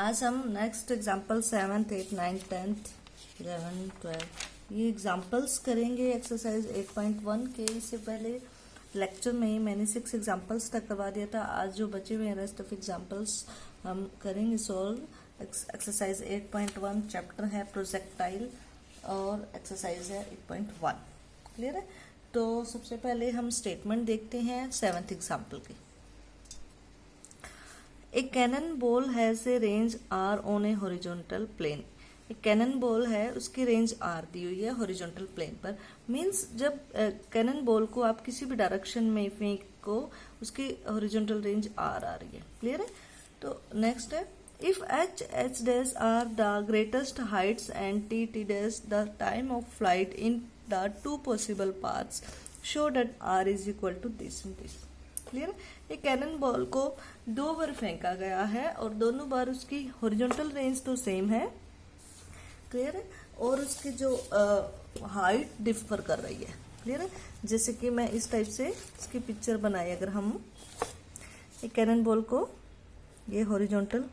आज हम next example 7th 8th 9th 10th 11 12 ये एग्जाम्पल्स करेंगे एक्सरसाइज 8.1 के। इससे पहले लेक्चर में ही मैंने 6 एग्जाम्पल्स तक करवा दिया था। आज जो बचे हुए हैं रेस्ट ऑफ एग्जाम्पल्स हम करेंगे सॉल्व। एक्सरसाइज 8.1 चैप्टर है प्रोजेक्टाइल और एक्सरसाइज है 8.1। क्लियर है। तो सबसे पहले हम स्टेटमेंट देखते हैं 7th एग्जाम्पल की। A cannon ball has a range R on a horizontal plane. एक कैनन बॉल है, उसकी रेंज आर दी हुई है हॉरिजॉन्टल प्लेन पर। मींस जब कैनन बॉल को आप किसी भी डायरेक्शन में फेंको उसकी हॉरिजॉन्टल रेंज आर आ रही है। क्लियर है। तो नेक्स्ट है if h dash are the greatest heights and t dash the time of flight in the two possible paths show that r is equal to this and this. Clear है। एक cannon ball को 2 बार फेंका गया है और दोनों बार उसकी horizontal range तो सेम है। क्लियर है। और उसकी जो हाइट डिफर कर रही है। क्लियर है। जैसे कि मैं इस टाइप से इसकी पिक्चर बनाई। अगर हम एक कैनन बॉल को, ये हॉरिजॉन्टल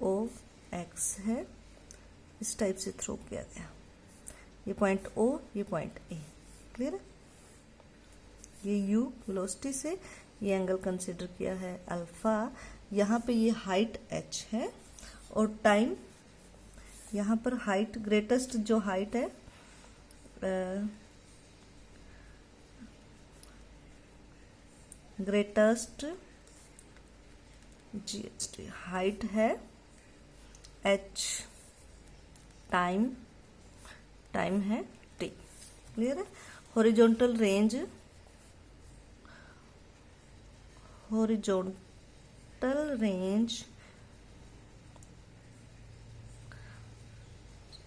ओ एक्स है, इस टाइप से थ्रो किया गया। ये पॉइंट ओ, ये पॉइंट ए। क्लियर है। ये u वेलोसिटी से ये एंगल कंसिडर किया है अल्फा। यहाँ पे ये हाइट h है और टाइम, यहाँ पर हाइट ग्रेटेस्ट जो हाइट है ग्रेटेस्ट GHT हाइट है h, टाइम है t। क्लियर है। हॉरिजॉन्टल रेंज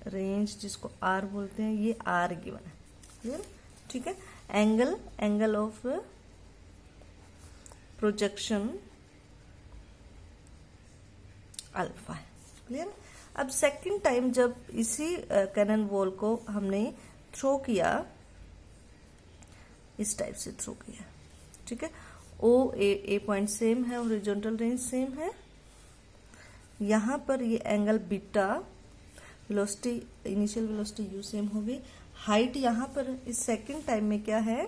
रेंज जिसको आर बोलते हैं, ये आर गिवन है। क्लियर। ठीक है। एंगल ऑफ प्रोजेक्शन अल्फा है। क्लियर। अब सेकंड टाइम जब इसी कैनन बॉल को हमने थ्रो किया, इस टाइप से थ्रो किया। ठीक है। ओ ए पॉइंट सेम है, हॉरिजॉन्टल रेंज सेम है। यहाँ पर ये angle beta, velocity initial velocity you same होगी। हाइट यहाँ पर इस सेकंड टाइम में क्या है,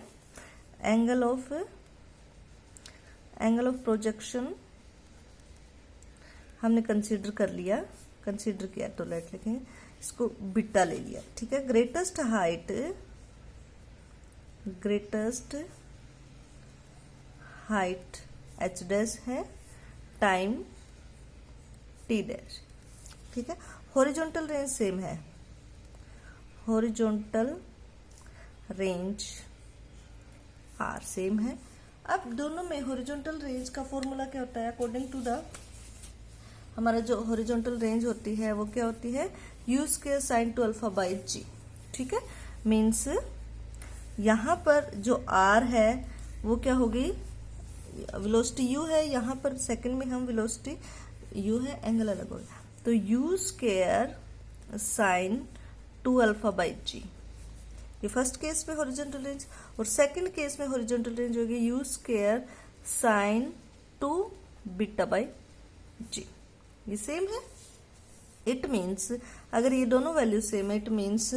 एंगल ऑफ प्रोजेक्शन हमने कंसीडर किया तो लेट लिखेंगे इसको बीटा ले लिया। ठीक है। ग्रेटेस्ट हाइट h डैश है, टाइम t डैश। ठीक है। हॉरिजॉन्टल रेंज सेम है, हॉरिजॉन्टल रेंज r सेम है। अब दोनों में हॉरिजॉन्टल रेंज का फॉर्मूला क्या होता है, अकॉर्डिंग टू द हमारा जो हॉरिजॉन्टल रेंज होती है वो क्या होती है, u square sine 2 alpha by g। ठीक है। मीन्स यहाँ पर जो r है वो क्या होगी, वेलोसिटी u है, यहाँ पर सेकंड में हम वेलोसिटी u है, एंगल अलग होगा तो u square sine 2 alpha by g। ये फर्स्ट केस में हॉरिजॉन्टल रेंज, और सेकंड केस में हॉरिजॉन्टल रेंज होगी u square sine 2 beta by g। ये सेम है। इट मीन्स अगर ये दोनों वैल्यू सेम है, it means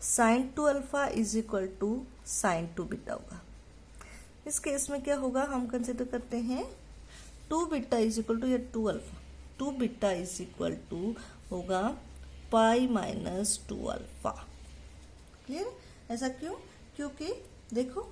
sine 2 alpha is equal to sine 2 beta होगा। इस केस में क्या होगा, हम कंसिडर करते हैं 2 बीटा इज इक्वल टू या 2 alpha. 2 beta is equal to होगा पाई माइनस 2 अल्फा। क्लियर। ऐसा क्यों, क्योंकि देखो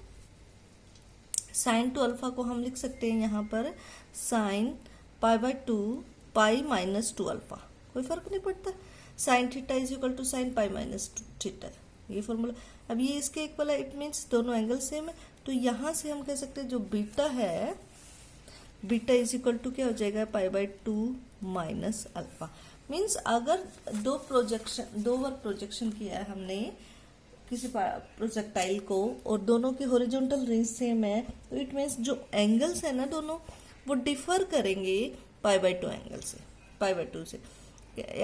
साइन 2 अल्फा को हम लिख सकते हैं यहाँ पर sine pi by 2 pi minus 2 alpha, कोई फर्क नहीं पड़ता। Sine theta is equal to sine pi minus theta, ये फॉर्मूला। अब ये इसके इक्वल है, इट मीन्स दोनों एंगल सेम है। तो यहां से हम कह सकते हैं जो बीटा है, बीटा इज इक्वल टू क्या हो जाएगा, पाई बाई 2 माइनस अल्फा। मीन्स अगर दो बार प्रोजेक्शन किया है हमने किसी प्रोजेक्टाइल को और दोनों की हॉरिजॉन्टल रेंज सेम है, तो इट मीन्स जो एंगल्स है ना दोनों वो डिफर करेंगे पाई बाई 2 एंगल से, पाई बाई 2 से।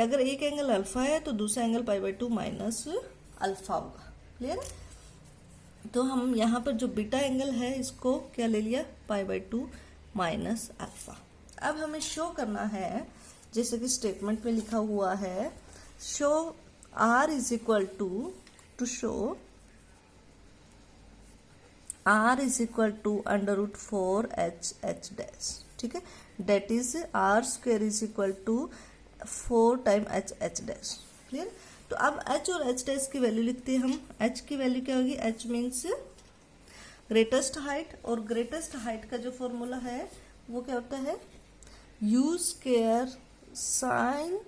अगर एक एंगल अल्फा है तो दूसरा angle pi by 2 minus alpha होगा। क्लियर है। तो हम यहाँ पर जो बीटा एंगल है इसको क्या ले लिया, पाई बाई 2 माइनस अल्फा। अब हमें शो करना है जैसे कि स्टेटमेंट में लिखा हुआ है, show r is equal to show r is equal to √4h dash, ठीक है, that is r square is equal to 4 time h dash. Clear. तो अब h और h डैश की वैल्यू लिखते हैं हम। h की वैल्यू क्या होगी, h मीन्स ग्रेटेस्ट हाइट, और ग्रेटेस्ट हाइट का जो फॉर्मूला है वो क्या होता है, u square sine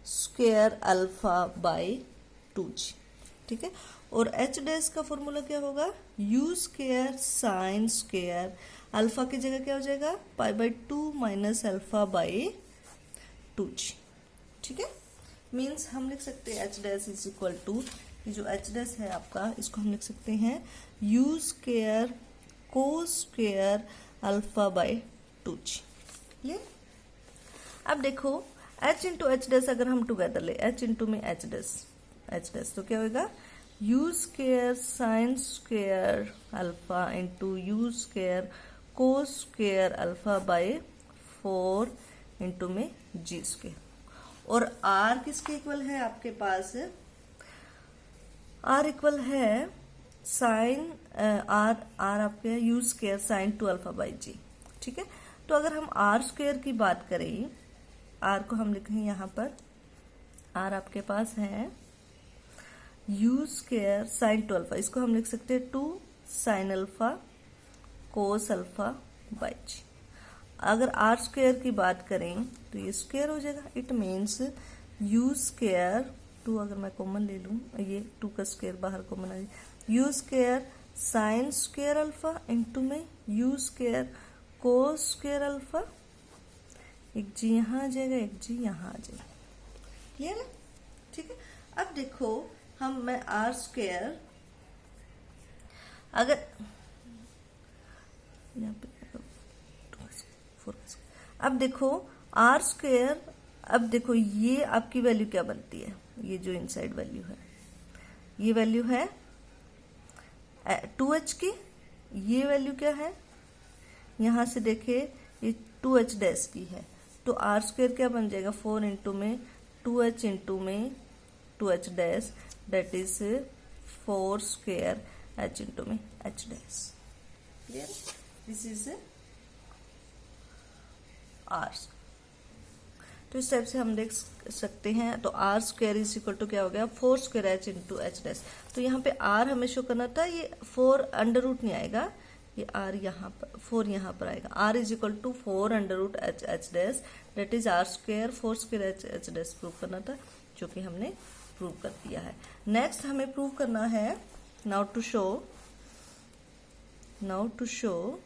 square alpha by 2g, ठीक है। और h डैश का फॉर्मूला क्या होगा, u square sine square alpha की जगह क्या हो जाएगा, π/2 माइनस अल्फा बाई 2g, ठीक है। मीन्स हम लिख सकते हैं h dash is equal to, ये जो h डैश है आपका, इसको हम लिख सकते हैं u square cos square alpha by 2g। Clear. अब देखो h इंटू एच डैश अगर हम टुगेदर ले, h इंटू में h डैश तो क्या होगा, u square sine square alpha into u square cos square alpha by 4 into में g स्क्वायर। और r किसके इक्वल है आपके पास, r इक्वल है साइन r आपके u square sine 2 alpha by g, ठीक है। तो अगर हम r स्क्वायर की बात करें, r को हम लिखें यहाँ पर, r आपके पास है u स्क्वायर साइन 2 अल्फा, इसको हम लिख सकते हैं 2 sine alpha cos alpha by G. अगर r स्क्वायर की बात करें तो ये स्क्वायर हो जाएगा, इट मीन्स u स्क्वायर 2, अगर मैं कॉमन ले लूँ, ये 2 का स्क्वायर बाहर कॉमन आ जाए, u square sine square alpha into में u square cos square alpha, एक जी यहाँ आ जाएगा, एक जी यहाँ आ जाएगा। क्लियर है, ठीक है। अब देखो मैं r स्क्वायर, अगर यहाँ पे अब देखो r स्क्वायर, अब देखो ये आपकी वैल्यू क्या बनती है, ये जो इनसाइड वैल्यू है, ये वैल्यू है 2h की, ये वैल्यू क्या है, यहाँ से देखे ये 2h डैश की है, तो r स्क्वायर क्या बन जाएगा, 4 इंटू में 2h इंटू में 2h dash, that is 4 square h into में h dash. Clear, this is r। तो इस टाइप से हम देख सकते हैं। तो r square is equal to क्या हो गया, 4 square h into h dash. तो यहाँ पे r हमें शो करना था, ये 4 अंडर रूट नहीं आएगा, ये r यहाँ पर 4 यहाँ पर आएगा, r is equal to 4 under root h dash, that is r square 4 square h dash prove करना था, जो कि हमने प्रूव कर दिया है। नेक्स्ट हमें प्रूव करना है, now to show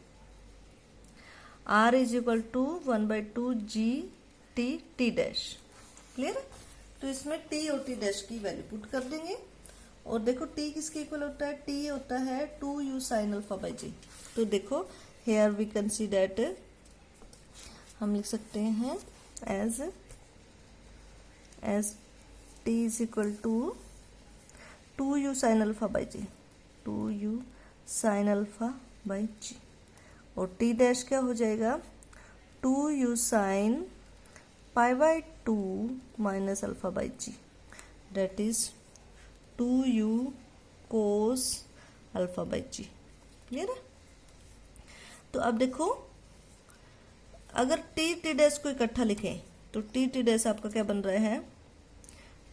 r is equal to 1/2 g t dash. Clear है। तो इसमें t और t डैश की वैल्यू पुट कर देंगे, और देखो t किसके इक्वल होता है, t होता है 2u sine alpha by G. तो देखो here we can see that, हम लिख सकते हैं as t is equal to 2u sine alpha by G, 2u sine alpha by G, और t डैश क्या हो जाएगा, 2u sine π/2 minus alpha by ji, that is 2u cos alpha by G. Clear है। तो अब देखो अगर t dash को इकट्ठा लिखें तो t डैश आपका क्या बन रहा है,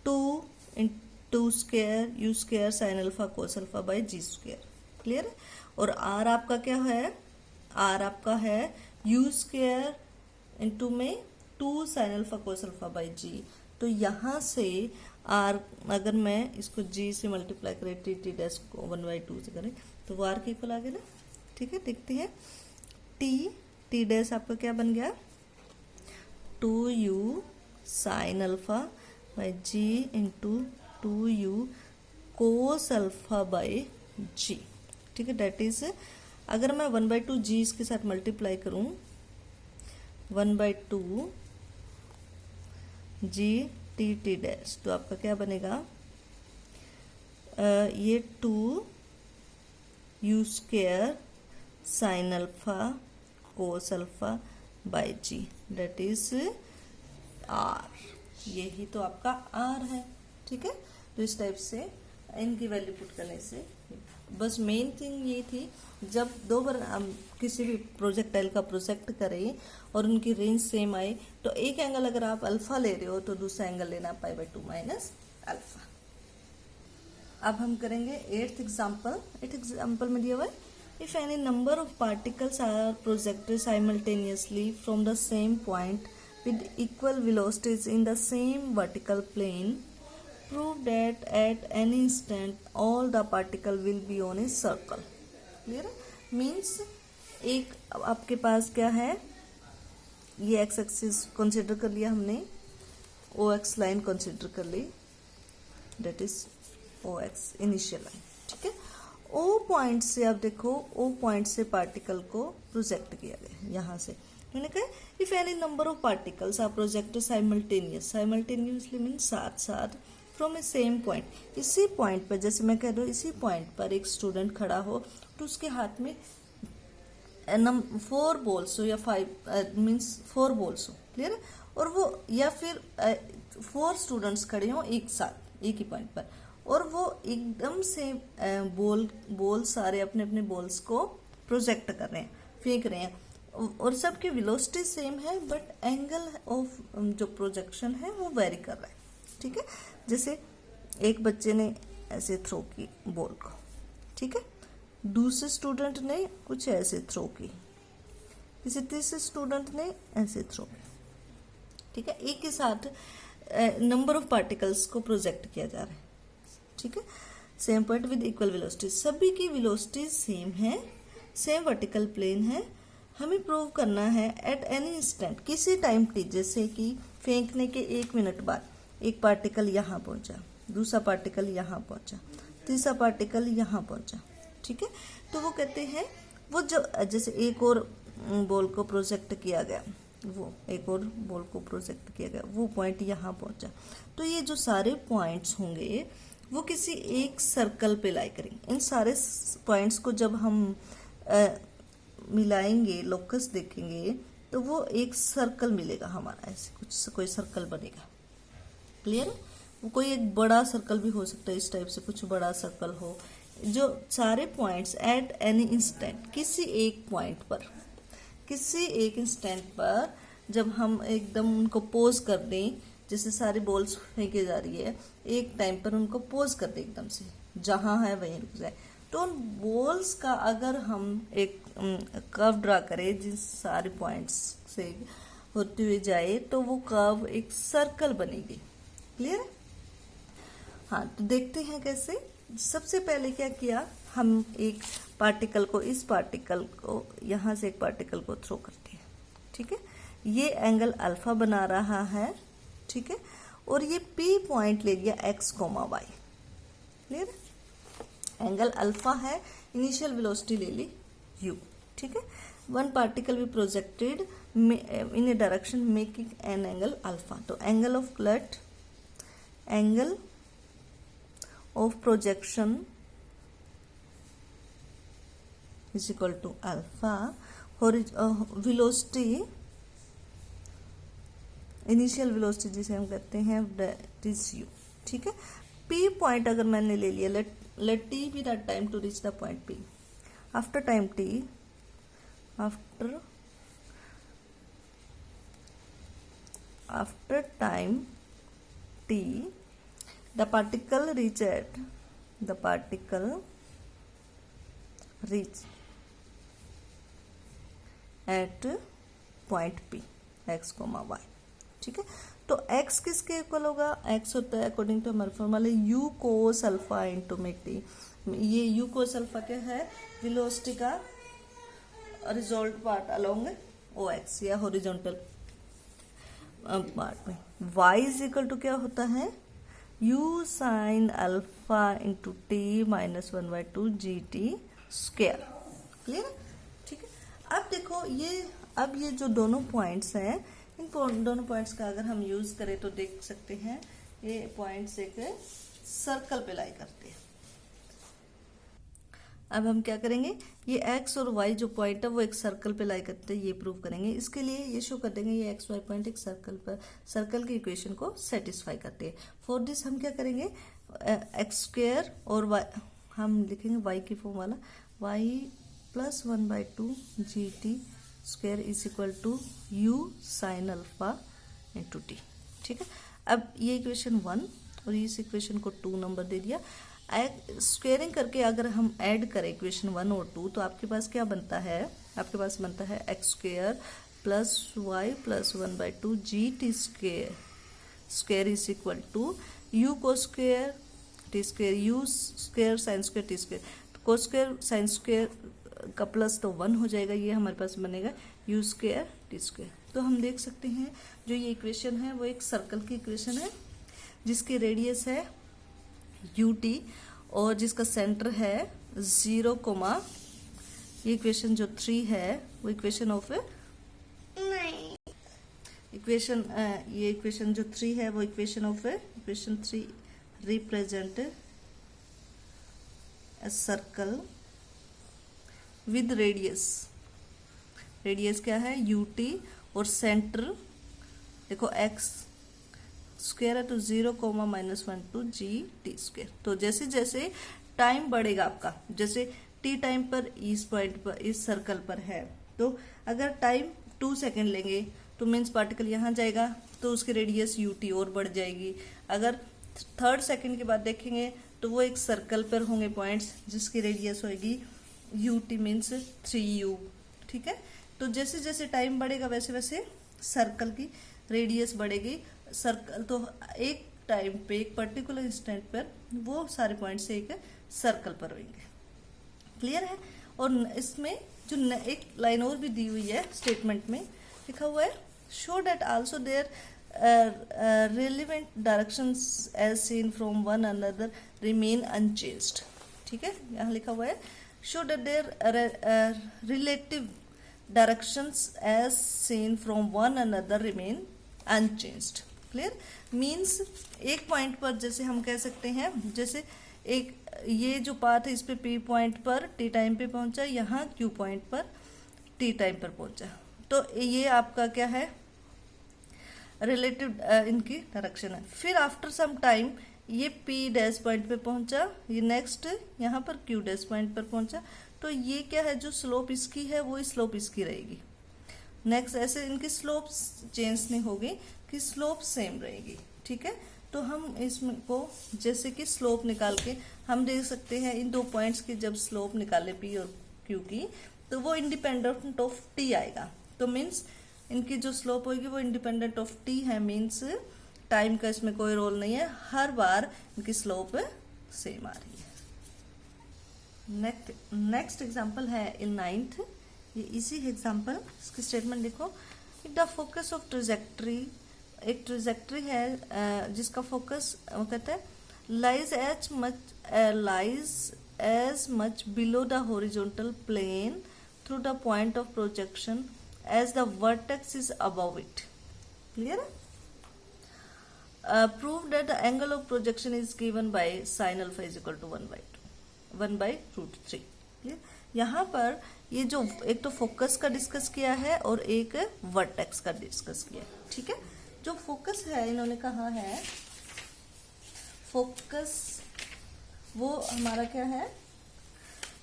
2 square u square sine alpha cos alpha by g square. Clear है। और r आपका क्या है, r आपका है u स्क्वायर इंटू में 2 sine alpha cos alpha by G. तो यहाँ से r, अगर मैं इसको g से मल्टीप्लाई करें, t डैश को 1/2 से करें, तो वो r के इक्वल आ गया ना। ठीक है, देखते हैं t डैश आपका क्या बन गया, 2u sine alpha by G into 2u cos alpha by G. ठीक है, डेट इज, अगर मैं 1/2 g इसके साथ मल्टीप्लाई करूं, 1/2 g t डैश, तो आपका क्या बनेगा, ये 2u square sine alpha cos alpha by ji, that is r, यही तो आपका आर है, ठीक है। तो इस टाइप से इनकी वैल्यू पुट करने से बस मेन थिंग ये थी, जब दो बार हम किसी भी प्रोजेक्टाइल का प्रोजेक्ट करें और उनकी रेंज सेम आए, तो एक एंगल अगर आप अल्फा ले रहे हो तो दूसरा एंगल लेना π/2 माइनस अल्फा। अब हम करेंगे एट्थ एग्जाम्पल। एट्थ एग्जाम्पल में दिया हुआ है, if any number of particles are projected simultaneously from the same point with equal velocities in the same vertical plane, prove that at any instant all the particle will be on a circle. Clear? Means एक आपके पास क्या है, ये x axis consider कर लिया हमने, OX line consider कर ली, that is OX initial line, ठीक है। O पॉइंट से आप देखो, O पॉइंट से पार्टिकल को प्रोजेक्ट किया गया यहाँ से। मैंने कहा if any number of particles are projected simultaneously mean साथ साथ फ्रॉम ए सेम पॉइंट, इसी पॉइंट पर, जैसे मैं कह रहा हूँ इसी पॉइंट पर एक स्टूडेंट खड़ा हो तो उसके हाथ में 4 बॉल्स हो या 5 मीन्स 4 बॉल्स हो, क्लियर है, और वो या फिर 4 स्टूडेंट्स खड़े हों एक साथ एक ही पॉइंट पर, और वो एकदम से बॉल सारे अपने अपने बॉल्स को प्रोजेक्ट कर रहे हैं, फेंक रहे हैं, और सबकी वेलोसिटी सेम है, बट एंगल ऑफ जो प्रोजेक्शन है वो वेरी कर रहा है, ठीक है। जैसे एक बच्चे ने ऐसे थ्रो की बॉल को, ठीक है, दूसरे स्टूडेंट ने कुछ ऐसे थ्रो की, किसी तीसरे स्टूडेंट ने ऐसे थ्रो की, ठीक है। एक के साथ नंबर ऑफ पार्टिकल्स को प्रोजेक्ट किया जा रहा है, ठीक है, same point with equal velocity, सभी की वेलोसिटी सेम है, सेम वर्टिकल प्लेन है। हमें प्रूव करना है एट एनी इंस्टेंट, किसी टाइम टी, जैसे कि फेंकने के 1 मिनट बाद एक पार्टिकल यहाँ पहुंचा, दूसरा पार्टिकल यहाँ पहुंचा, तीसरा पार्टिकल यहाँ पहुंचा, ठीक है। तो वो कहते हैं वो जो जैसे एक और बॉल को प्रोजेक्ट किया गया, वो एक और बॉल को प्रोजेक्ट किया गया, वो पॉइंट यहाँ पहुंचा, तो ये जो सारे पॉइंट्स होंगे वो किसी एक सर्कल पे लाई करेंगे। इन सारे पॉइंट्स को जब हम मिलाएंगे, लोकस देखेंगे, तो वो एक सर्कल मिलेगा हमारा, ऐसे कुछ कोई सर्कल बनेगा, क्लियर है। वो कोई एक बड़ा सर्कल भी हो सकता है, इस टाइप से कुछ बड़ा सर्कल हो, जो सारे पॉइंट्स एट एनी इंस्टेंट, किसी एक पॉइंट पर, किसी एक इंस्टेंट पर जब हम एकदम उनको पोज कर दें, जैसे सारी बॉल्स फेंके जा रही है, एक टाइम पर उनको पोज कर दें एकदम से, जहां है वहीं रुक जाए, तो उन बॉल्स का अगर हम एक कर्व ड्रा करें जिन सारे पॉइंट्स से होते हुए जाए, तो वो कर्व एक सर्कल बनेगी, क्लियर है। हाँ, तो देखते हैं कैसे। सबसे पहले क्या किया, हम एक पार्टिकल को, इस पार्टिकल को यहाँ से एक पार्टिकल को थ्रो करते हैं, ठीक है, ये एंगल अल्फा बना रहा है, ठीक है, और ये P पॉइंट ले लिया x, y, क्लियर है। एंगल अल्फा है, इनिशियल वेलोसिटी ले ली u, ठीक है। वन पार्टिकल भी projected in a direction making an angle alpha, तो angle of let angle of projection is equal to alpha, velocity initial velocity जिसे हम कहते हैं दैट इज u, ठीक है। P पॉइंट अगर मैंने ले लिया, let t be that time to reach the point P. After time t, after time t, the particle reach at point P, x, y, ठीक है। तो x किसके इक्वल होगा, x होता है अकॉर्डिंग टू हमारे formula u cos alpha into में t। ये u cos अल्फा क्या है, वेलोसिटी का रिजल्ट पार्ट अलोंग OX या हॉरिजॉन्टल पार्ट में। y इज इक्वल टू क्या होता है, u sin alpha into t minus 1/2 GT square, clear, ठीक है। अब देखो अब ये जो दोनों पॉइंट्स हैं, इन दोनों पॉइंट्स का अगर हम यूज करें तो देख सकते हैं ये पॉइंट्स एक सर्कल पे लाई करते हैं। अब हम क्या करेंगे, ये x और y जो पॉइंट है वो एक सर्कल पे लाई करते हैं, ये प्रूव करेंगे। इसके लिए ये शो कर देंगे ये x y पॉइंट एक सर्कल की इक्वेशन को सेटिस्फाई करते हैं। फॉर दिस हम क्या करेंगे, एक्स स्क्वेयर और y हम लिखेंगे y की फॉर्म वाला, y plus 1/2 gt square is equal to u sine alpha into t. ठीक है, अब ये इक्वेशन 1 और इस इक्वेशन को 2 नंबर दे दिया। स्क्वेयरिंग करके अगर हम ऐड करें इक्वेशन 1 और 2 तो आपके पास क्या बनता है, आपके पास बनता है X square plus Y plus 1/2 G T square is equal to U cos square T square U square sine square T square, cos square sine square का प्लस तो 1 हो जाएगा, ये हमारे पास बनेगा यू स्क्वेयर टी स्क्वेयर। तो हम देख सकते हैं जो ये इक्वेशन है वो एक सर्कल की इक्वेशन है जिसकी रेडियस है यू टी और जिसका सेंटर है 0, ये इक्वेशन जो 3 है वो इक्वेशन ऑफ इक्वेशन ये इक्वेशन जो 3 है वो equation of equation 3 represent a circle with radius क्या है यू टी और सेंटर देखो एक्स स्क्वेयर है तो 0, -1 टू जी टी स्क्वेयर। तो जैसे जैसे टाइम बढ़ेगा आपका, जैसे टी टाइम पर इस पॉइंट पर इस सर्कल पर है, तो अगर टाइम 2 सेकेंड लेंगे तो मीन्स पार्टिकल यहाँ जाएगा तो उसकी रेडियस यू टी और बढ़ जाएगी। अगर 3rd सेकेंड के बाद देखेंगे तो वो एक सर्कल पर होंगे पॉइंट्स जिसकी रेडियस होगी यू टी मीन्स 3u। ठीक है, तो जैसे जैसे टाइम बढ़ेगा वैसे वैसे सर्कल की रेडियस बढ़ेगी। सर्कल तो एक टाइम पे एक पर्टिकुलर इंस्टेंट पर वो सारे पॉइंट से एक सर्कल पर होंगे। क्लियर है। और इसमें जो एक लाइन और भी दी हुई है स्टेटमेंट में लिखा हुआ है, show that also there relevant directions as seen from one another remain unchanged। ठीक है, यहाँ लिखा हुआ है show that their relative directions as seen from one another remain unchanged। Clear, means एक पॉइंट पर जैसे हम कह सकते हैं, जैसे एक ये जो पाथ है इस पे पी पॉइंट पर टी टाइम पे पहुंचा, यहाँ क्यू पॉइंट पर टी टाइम पर पहुंचा, तो ये आपका क्या है रिलेटिव इनकी डायरेक्शन है। फिर आफ्टर सम टाइम ये पी डैश पॉइंट पे पहुंचा, ये नेक्स्ट यहाँ पर क्यू डैश पॉइंट पर पहुंचा, तो ये क्या है जो स्लोप इसकी है वो स्लोप इसकी रहेगी। नेक्स्ट ऐसे इनकी स्लोप चेंज नहीं होगी कि स्लोप सेम रहेगी। ठीक है, तो हम इसमें को जैसे कि स्लोप निकाल के हम देख सकते हैं इन दो पॉइंट्स की जब स्लोप निकाले पी और क्यू की तो वो इंडिपेंडेंट ऑफ टी आएगा। तो मीन्स इनकी जो स्लोप होगी वो इंडिपेंडेंट ऑफ टी है, मीन्स टाइम का इसमें कोई रोल नहीं है, हर बार इनकी स्लोप सेम आ रही है। नेक्स्ट एग्जांपल है इन 9th, ये इजी एग्जांपल, इसकी स्टेटमेंट देखो, द फोकस ऑफ ट्रेजेक्ट्री, एक ट्रेजेक्ट्री है जिसका फोकस वो कहते हैं lies as much below the horizontal plane through the point of projection as the vertex is above it। Clear? Prove that the angle of projection is given by sin alpha is equal to 1/√3। Clear? यहाँ पर ये जो एक तो focus का discuss किया है और एक वर्टेक्स का डिस्कस किया है। ठीक है, जो फोकस है इन्होंने कहा है फोकस वो हमारा क्या है,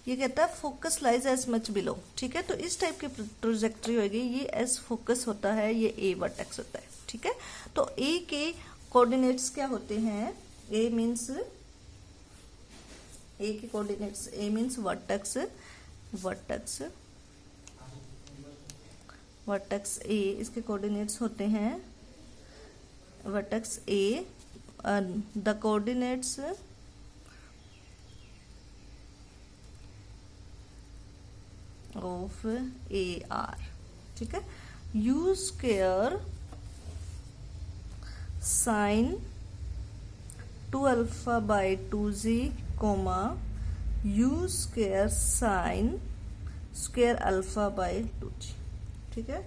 ये कहता है focus lies as much below. ठीक है, तो इस टाइप की ट्रेजेक्ट्री होगी, ये एस फोकस होता है, ये ए वर्टेक्स होता है। ठीक है, तो ए के कोऑर्डिनेट्स क्या होते हैं, ए मीन्स ए के coordinates, a means vertex a, इसके कोऑर्डिनेट्स होते हैं vertex a, the coordinates of a are. ठीक है, u square sine 2α/2z comma u square sine square α/2g। ठीक है,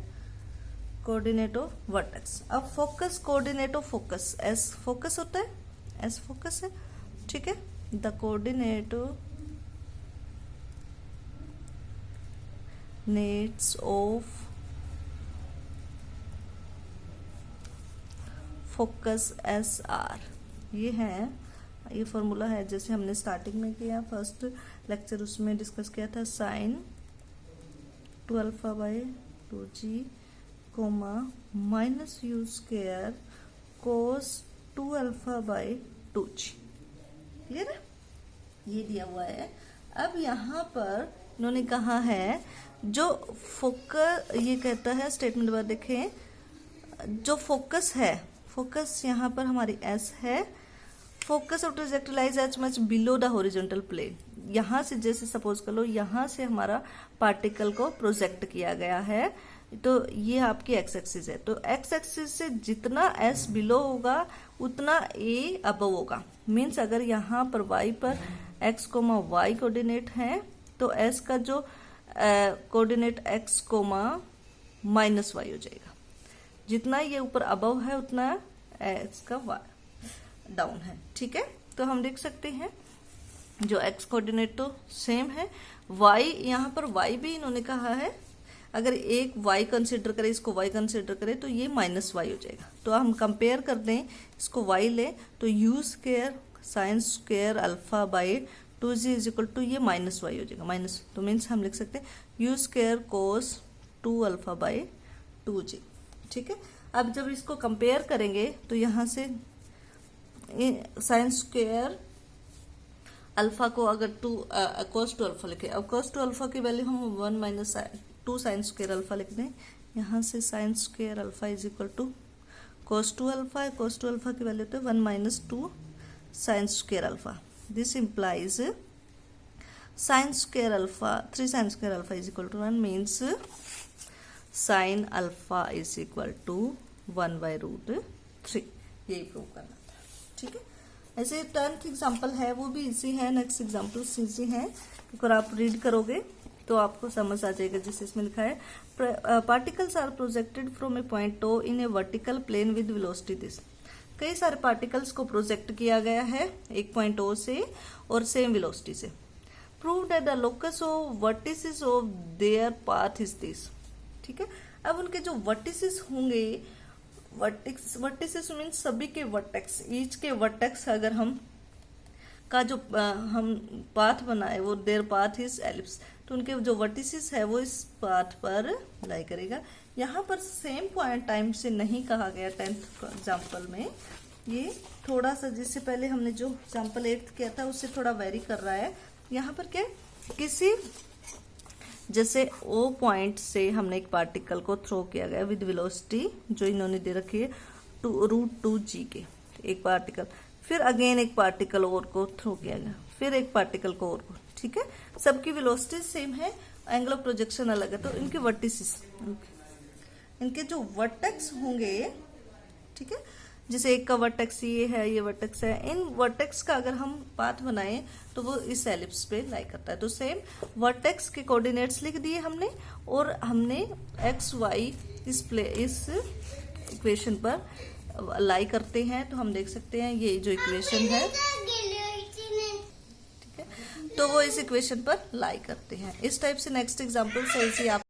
कोऑर्डिनेट ऑफ वर्टेक्स। अब focus coordinate of focus s focus होता है, एस फोकस है। ठीक है, the coordinate coordinates of focus s are, ये फॉर्मूला है जैसे हमने स्टार्टिंग में किया फर्स्ट लेक्चर, उसमें डिस्कस किया था sine 2α/2g comma minus u square cos 2α/2g। Clear है, ये दिया हुआ है। अब यहाँ पर इन्होंने कहा है जो फोकस, ये कहता है स्टेटमेंट बार देखें, जो फोकस है, फोकस यहाँ पर हमारी एस है, focus of trajectory lies as much below the horizontal plane. यहाँ से जैसे सपोज कर लो यहाँ से हमारा पार्टिकल को प्रोजेक्ट किया गया है, तो ये आपकी एक्स एक्सिस है, तो एक्स एक्सिस से जितना एस बिलो होगा उतना ए अबव होगा। मीन्स अगर यहाँ पर वाई पर एक्स कोमा वाई कोऑर्डिनेट है तो एस का जो coordinate x comma minus y हो जाएगा। जितना ये ऊपर अबव है उतना एक्स का वाई डाउन है। ठीक है, तो हम देख सकते हैं जो एक्स कोऑर्डिनेट तो सेम है, वाई यहाँ पर वाई भी इन्होंने कहा है अगर एक वाई कंसिडर करें, इसको वाई कंसिडर करें तो ये माइनस वाई हो जाएगा। तो हम कंपेयर कर दें, इसको वाई लें तो u square sine square alpha by 2g is equal to ये माइनस वाई हो जाएगा, माइनस, तो मीन्स हम लिख सकते हैं यू स्क्वायर कोस 2α/2g। ठीक है, अब जब इसको कंपेयर करेंगे तो यहाँ से साइन स्क्वायर अल्फा को अगर कोस 2α लिखे, अब कोस 2α की वैल्यू हम 1 माइनस 2 साइन स्क्वायर अल्फा लिख दें। यहाँ से sine square alpha is equal to cos 2α है, कोस 2α की वैल्यू तो 1 minus 2 sine square alpha. This implies sine square alpha 3 sine square alpha is equal to 1 means sine alpha is equal to 1/√3। यही prove करना था। ठीक है, ऐसे 10th example है वो भी इजी है, नेक्स्ट एग्जाम्पल इजी है, अगर आप रीड करोगे तो आपको समझ आ जाएगा। जैसे इसमें लिखा है particles are projected from a point o in a vertical plane with velocity this. कई सारे पार्टिकल्स को प्रोजेक्ट किया गया है एक पॉइंट ओ से और सेम वेलोसिटी से। Prove that the locus of vertices of their path is this. ठीक है, अब उनके जो वर्टिसेस होंगे, वर्टिसेस मीन्स सभी के वर्टेक्स, ईच के वर्टेक्स अगर हम का जो हम पाथ बनाए वो देयर पाथ इज एलिप्स, तो उनके जो वर्टिसेस है वो इस पाथ पर लाई करेगा। यहाँ पर सेम पॉइंट टाइम से नहीं कहा गया 10th एग्जाम्पल में, ये थोड़ा सा जिससे पहले हमने जो एग्जाम्पल 8th किया था उससे थोड़ा वेरी कर रहा है। यहाँ पर क्या किसी जैसे ओ पॉइंट से हमने एक पार्टिकल को थ्रो किया गया विद वेलोसिटी जो इन्होंने दे रखी है √2g के, एक पार्टिकल, फिर अगेन एक पार्टिकल और को थ्रो किया गया, फिर एक पार्टिकल को और को। ठीक है, सबकी वेलोसिटी सेम है, एंगल ऑफ प्रोजेक्शन अलग है, तो इनके वर्टिसेस, इनके जो वर्टेक्स होंगे, ठीक है, जैसे एक का वर्टेक्स ये है, ये वर्टेक्स है, इन वर्टेक्स का अगर हम पाथ बनाएं तो वो इस एलिप्स पे लाई करता है। तो सेम वर्टेक्स के कोऑर्डिनेट्स लिख दिए हमने और हमने एक्स वाई इस इक्वेशन पर लाई करते हैं, तो हम देख सकते हैं ये जो इक्वेशन है, ठीक है, तो वो इस इक्वेशन पर लाई करते हैं। इस टाइप से नेक्स्ट एग्जाम्पल से आप